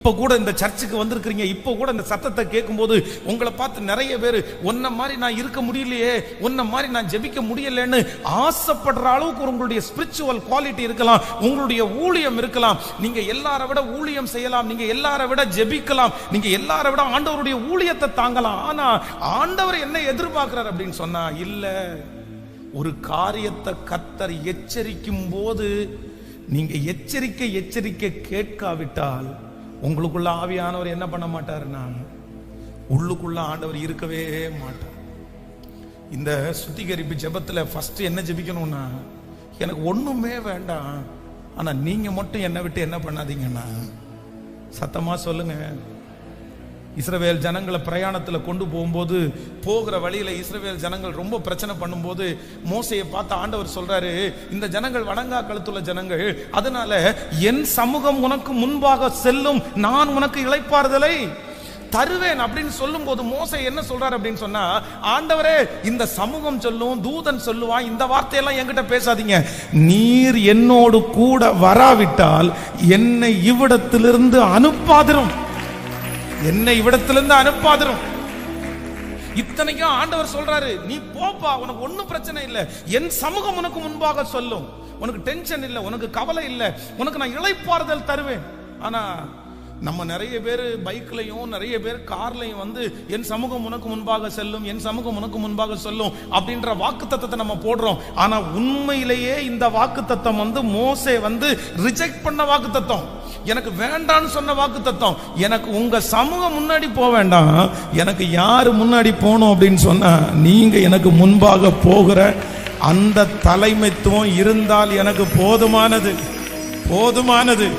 இப்போ கூட இந்த சர்ச்சுக்கு வந்திருக்கிறீங்க, இப்போ கூட இந்த சத்தத்தை கேட்கும்போது உங்களை பார்த்து நிறைய பேர் ஒன்ன மாதிரி நான் இருக்க முடியலையே, ஒன்ன மாதிரி நான் ஜெபிக்க முடியலன்னு ஆசைப்படுற அளவுக்கு உங்களுடைய ஸ்பிரிச்சுவல் குவாலிட்டி இருக்கலாம், உங்களுடைய ஊழியம் இருக்கலாம். நீங்க எல்லாரை விட ஊழியம் செய்யலாம், நீங்க எல்லாரை விட ஜெபிக்கலாம், நீங்க எல்லாரை விட ஆண்டவருடைய ஊழியத்தை தாங்கலாம். ஆனா ஆண்டவர் என்ன எதிர்பார்க்கிறார் அப்படின்னு சொன்னா, இல்ல, ஒரு காரியத்தை கர்த்தர் எச்சரிக்கும் போது நீங்க எச்சரிக்கை கேட்காவிட்டால் உங்களுக்குள்ள ஆவியானவர் என்ன பண்ண மாட்டாருன்னா, உள்ளுக்குள்ள ஆண்டவர் இருக்கவே மாட்டார். இந்த சுத்திகரிப்பு ஜெபத்துல ஃபர்ஸ்ட் என்ன ஜெபிக்கணும்னா, எனக்கு ஒண்ணுமே வேண்டாம், ஆனா நீங்க மட்டும் என்னை விட்டு என்ன பண்ணாதீங்கன்னா, சத்தமா சொல்லுங்க. இஸ்ரவேல் ஜனங்களை பிரயாணத்துல கொண்டு போகும்போது போகிற வழியில இஸ்ரவேல் ஜனங்கள் ரொம்ப பிரச்சனை பண்ணும்போது மோசையை பார்த்து ஆண்டவர் சொல்றாரு, இந்த ஜனங்கள் வணங்கா கழுத்துள்ள ஜனங்கள், அதனால என் சமூகம் உனக்கு முன்பாக செல்லும், நான் உனக்கு இளைப்பாறுதலை தருவேன் அப்படின்னு சொல்லும் போது மோசே என்ன சொல்றாரு அப்படின்னு சொன்னா, ஆண்டவரே இந்த சமூகம் சொல்லும், தூதன் சொல்லுவான், இந்த வார்த்தையெல்லாம் என்கிட்ட பேசாதீங்க, நீர் என்னோடு கூட வராவிட்டால் என்னை இவ்விடத்திலிருந்து அனுப்பாதிரும், என்னை இவ்விடத்திலிருந்து அனுப்பாதிரும். இத்தனைக்கும் ஆண்டவர் சொல்றாரு, நீ போப்பா, உனக்கு ஒன்னும் பிரச்சனை இல்லை, என் சமூகம் உனக்கு முன்பாக சொல்லும், உனக்கு டென்ஷன் இல்லை, உனக்கு கவலை இல்லை, உனக்கு நான் இளைப்பாறுதல் தருவேன். ஆனா நம்ம நிறைய பேர் பைக்லையும் நிறைய பேர் கார்லையும் வந்து என் சமூகம் உனக்கு முன்பாக செல்லும், என் சமூகம் உனக்கு முன்பாக செல்லும் அப்படின்ற வாக்குத்தத்தத்தை நம்ம போடுறோம். ஆனா உண்மையிலேயே இந்த வாக்குத்தத்தம் வந்து மோசே வந்து ரிஜெக்ட் பண்ண வாக்குத்தத்தம், எனக்கு வேண்டான்னு சொன்ன வாக்குத்தத்தம். எனக்கு உங்க சமூகம் முன்னாடி போக வேண்டாம், எனக்கு யாரு முன்னாடி போகணும் அப்படின்னு சொன்னா, நீங்க எனக்கு முன்பாக போகிற அந்த தலைமைத்துவம் இருந்தால் எனக்கு போதுமானது, போதுமானது.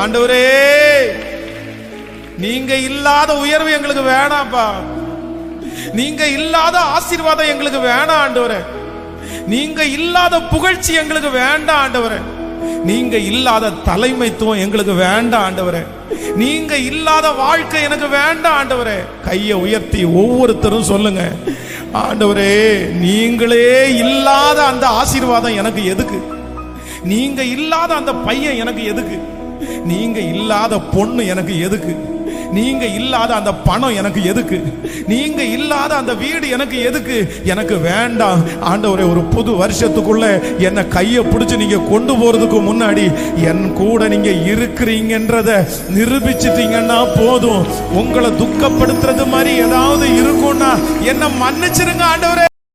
ஆண்டவரே, நீங்க இல்லாத உயர்வு எங்களுக்கு வேணாம்ப்பா, நீங்க இல்லாத ஆசீர்வாதம் எங்களுக்கு வேணாம் ஆண்டவரே, நீங்க இல்லாத புகழ்ச்சி எங்களுக்கு வேண்டாம் ஆண்டவரே, நீங்க இல்லாத தலைமைத்துவம் எங்களுக்கு வேண்டாம் ஆண்டவரே, நீங்க இல்லாத வாழ்க்கை எனக்கு வேண்டாம் ஆண்டவரே. கையை உயர்த்தி ஒவ்வொருத்தரும் சொல்லுங்க, ஆண்டவரே நீங்களே இல்லாத அந்த ஆசீர்வாதம் எனக்கு எதுக்கு, நீங்க இல்லாத அந்த பையன் எனக்கு எதுக்கு, நீங்க இல்லாத பொண்ணு எனக்கு எதுக்கு, நீங்க இல்லாத அந்த பணம் எனக்கு எதுக்கு, நீங்க இல்லாத அந்த வீடு எனக்கு எதுக்கு, எனக்கு வேண்டாம் ஆண்டவரே. ஒரு புது வருஷத்துக்குள்ள என்ன கையை பிடிச்சு நீங்க கொண்டு போறதுக்கு முன்னாடி என் கூட நீங்க இருக்கிறீங்கன்றத நிரூபிச்சிட்டீங்கன்னா போதும். உங்களை துக்கப்படுத்துறது மாதிரி ஏதாவது இருக்கும்னா என்ன மன்னிச்சிருங்க ஆண்டவரே.